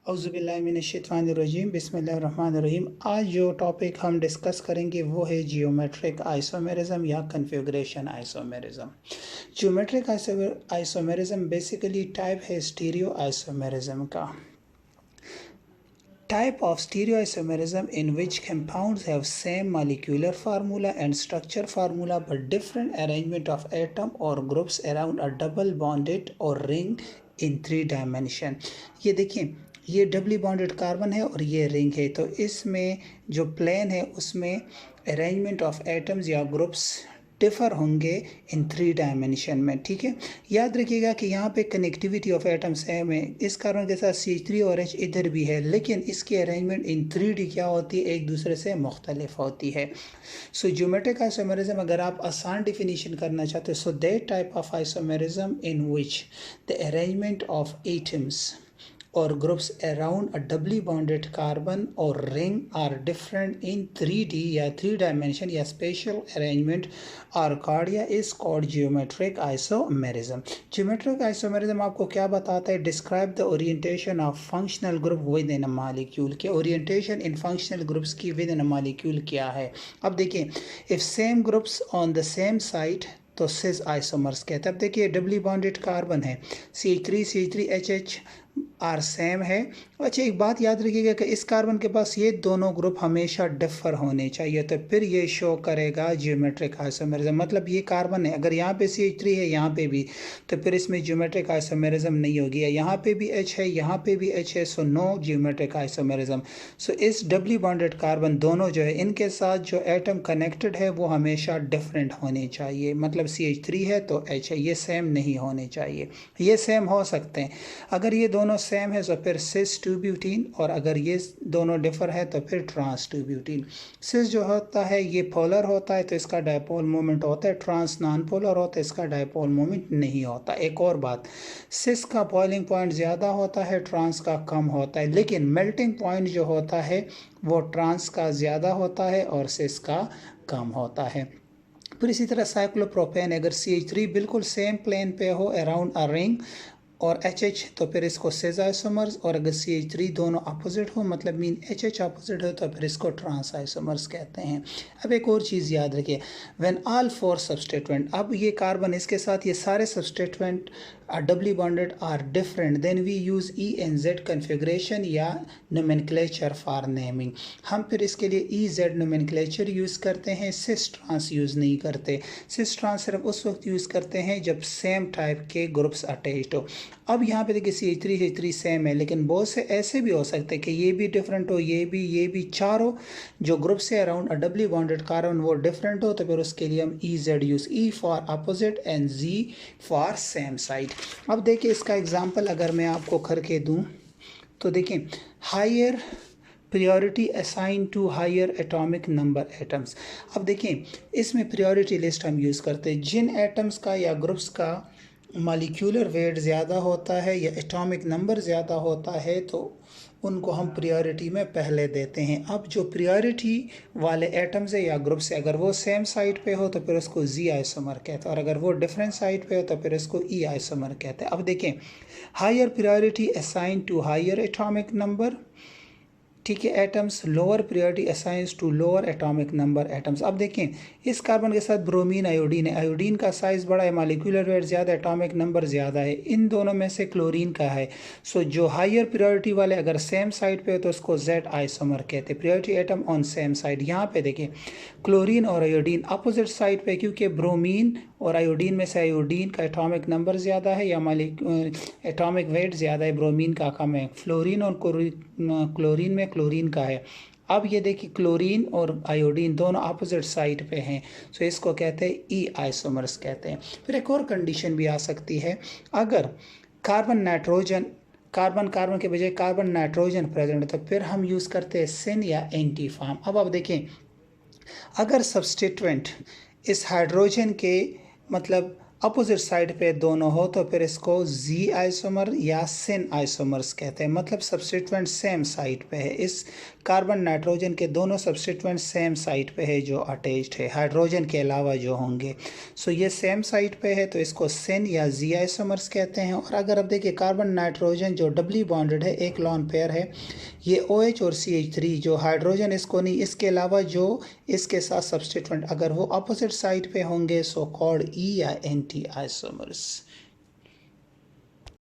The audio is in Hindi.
औज़ुबिल्लाहिमिनश्शैतानिर्रजीम बिस्मिल्लाहिर्रहमानिर्रहीम। आज जो टॉपिक हम डिस्कस करेंगे वो है जियोमेट्रिक आइसोमेरिज्म या configuration isomerism. Geometric isomerism basically type है स्टीरियो आइसोमेरिज्म का। Type of stereoisomerism in which compounds have same molecular formula and structure formula but different arrangement of atom or groups around a double bonded or ring in 3 dimension। ये देखिए, ये डबली बॉन्डेड कार्बन है और ये रिंग है, तो इसमें जो प्लेन है उसमें अरेंजमेंट ऑफ एटम्स या ग्रुप्स डिफर होंगे इन 3 डायमेंशन में। ठीक है, याद रखिएगा कि यहाँ पे कनेक्टिविटी ऑफ एटम्स सेम है, इस कार्बन के साथ CH3 और H इधर भी है, लेकिन इसकी अरेंजमेंट इन 3D क्या होती है, एक दूसरे से मुख्तलिफ होती है। सो ज्योमेट्रिक आइसोमेरिज्म अगर आप आसान डिफिनीशन करना चाहते हो, so that type of isomerism in which the arrangement of atoms or groups around a doubly bonded carbon or ring are different in 3D या 3 dimension या spatial arrangement or cardia is called geometric isomerism। geometric isomerism आपको क्या बताता है? describe the orientation of functional group within a molecule। के orientation in functional groups की within a molecule क्या है? अब देखिए, if same groups on the same site तो सिस आइसोमर्स कहते हैं। अब देखिए, डबली बॉन्डेड कार्बन है, CH3 आर सेम है। अच्छा, एक बात याद रखिएगा कि इस कार्बन के पास ये दोनों ग्रुप हमेशा डिफर होने चाहिए, तो फिर ये शो करेगा जियोमेट्रिक आइसोमेरिज्म। मतलब ये कार्बन है, अगर यहाँ पे CH3 है यहाँ पे भी, तो फिर इसमें जियोमेट्रिक आइसोमेरिज्म नहीं होगी। यहाँ पे भी H है यहाँ पे भी H है, सो नो जियोमेट्रिक आइसोमेरिज्म। सो इस डबली बॉन्डेड कार्बन दोनों जो है, इनके साथ जो एटम कनेक्टेड है वो हमेशा डिफरेंट होने चाहिए। मतलब CH3 है तो H है, ये सेम नहीं होने चाहिए। ये सेम हो सकते हैं, अगर ये दोनों सेम है तो फिर सिस 2 ब्यूटीन, और अगर ये दोनों डिफर है तो फिर ट्रांस 2 ब्यूटीन। सिस जो होता है ये पोलर होता है तो इसका डायपोल मोमेंट होता है, ट्रांस नॉन पोलर होता है, इसका डायपोल मोमेंट नहीं होता। एक और बात, सिस का बॉइलिंग पॉइंट ज़्यादा होता है, ट्रांस का कम होता है, लेकिन मेल्टिंग पॉइंट जो होता है वो ट्रांस का ज़्यादा होता है और सिस का कम होता है। फिर इसी तरह साइक्लोप्रोपेन, अगर CH3 बिल्कुल सेम प्लेन पे हो अराउंड अ रिंग और HH तो फिर इसको सिस आइसोमर्स, और अगर CH3 दोनों अपोजिट हो मतलब मीन HH अपोजिट हो तो फिर इसको ट्रांस आइसोमर्स कहते हैं। अब एक और चीज़ याद रखिए, व्हेन ऑल 4 सबस्टिट्यूएंट, अब ये कार्बन इसके साथ ये सारे substituent doubly bonded are different, then we use ENZ configuration या नोमेनक्लेचर फॉर नेमिंग। हम फिर इसके लिए EZ नोमेनक्लेचर यूज़ करते हैं, सिस ट्रांस यूज़ नहीं करते। सिस ट्रांस सिर्फ उस वक्त यूज़ करते हैं जब सेम टाइप के ग्रुप्स अटैच्ड हो। अब यहाँ पे देखिए CH3 सेम है, लेकिन बहुत से ऐसे भी हो सकते हैं कि ये भी डिफरेंट हो, ये भी, चारों जो ग्रुप से अराउंड अ डबली बॉन्डेड कार्बन वो डिफरेंट हो, तो फिर उसके लिए हम EZ use, E for opposite and Z for same side. अब देखिए, इसका एग्जांपल अगर मैं आपको करके दूं तो देखिए, higher priority assigned to higher atomic number atoms। अब देखिए, इसमें priority लिस्ट हम यूज़ करते हैं, जिन एटम्स का या ग्रुप्स का मॉलिक्यूलर वेट ज़्यादा होता है या एटॉमिक नंबर ज़्यादा होता है तो उनको हम प्रायोरिटी में पहले देते हैं। अब जो प्रायोरिटी वाले एटम्स है या ग्रुप्स है, अगर वो सेम साइट पे हो तो फिर उसको Z आइसोमर कहते हैं, और अगर वो डिफरेंट साइट पे हो तो फिर उसको E आइसोमर कहते हैं। अब देखें, higher priority assign to higher atomic number, ठीक है, atoms, lower priority assigns to lower atomic number atoms. अब देखें, इस कार्बन के साथ ब्रोमीन आयोडीन है, आयोडीन का साइज़ बड़ा है, मॉलिक्यूलर वेट ज़्यादा, एटॉमिक नंबर ज़्यादा है। इन दोनों में से क्लोरीन का है, सो जो हायर प्रायोरिटी वाले अगर सेम साइड पे हो तो उसको Z आइसोमर कहते हैं, priority atom on same side. यहाँ पे देखिए, क्लोरीन और आयोडीन अपोजिट साइड पे, क्योंकि ब्रोमीन और आयोडीन में से आयोडीन का एटॉमिक नंबर ज़्यादा है या एटॉमिक वेट ज़्यादा है, ब्रोमीन का कम है। फ्लोरीन और क्लोरीन में क्लोरीन का है। अब ये देखिए, क्लोरीन और आयोडीन दोनों अपोजिट साइड पे हैं, सो इसको कहते हैं E आइसोमर्स कहते हैं। फिर एक और कंडीशन भी आ सकती है, अगर कार्बन के बजाय कार्बन नाइट्रोजन प्रेजेंट है तो फिर हम यूज़ करते हैं सिन या एंटी फॉर्म। अब देखें, अगर सब्सटीट्यूएंट इस हाइड्रोजन के मतलब अपोजिट साइड पे दोनों हो तो फिर इसको जी आइसोमर या सिन आइसोमर्स कहते हैं, मतलब सब्स्टिट्यूएंट सेम साइड पे है। इस कार्बन नाइट्रोजन के दोनों सब्स्टिट्यूएंट सेम साइड पे है जो अटैच्ड है, हाइड्रोजन के अलावा जो होंगे। सो ये सेम साइड पे है तो इसको सिन या जी आइसोमर्स कहते हैं। और अगर अब देखिए कार्बन नाइट्रोजन जो डबली बॉन्डेड है, एक लॉन पेयर है, ये OH और CH3 जो हाइड्रोजन इसको नहीं, इसके अलावा जो इसके साथ सब्स्टिट्यूएंट अगर वो अपोजिट साइड पे होंगे सो कॉल्ड ई या एंटी आइसोमर्स।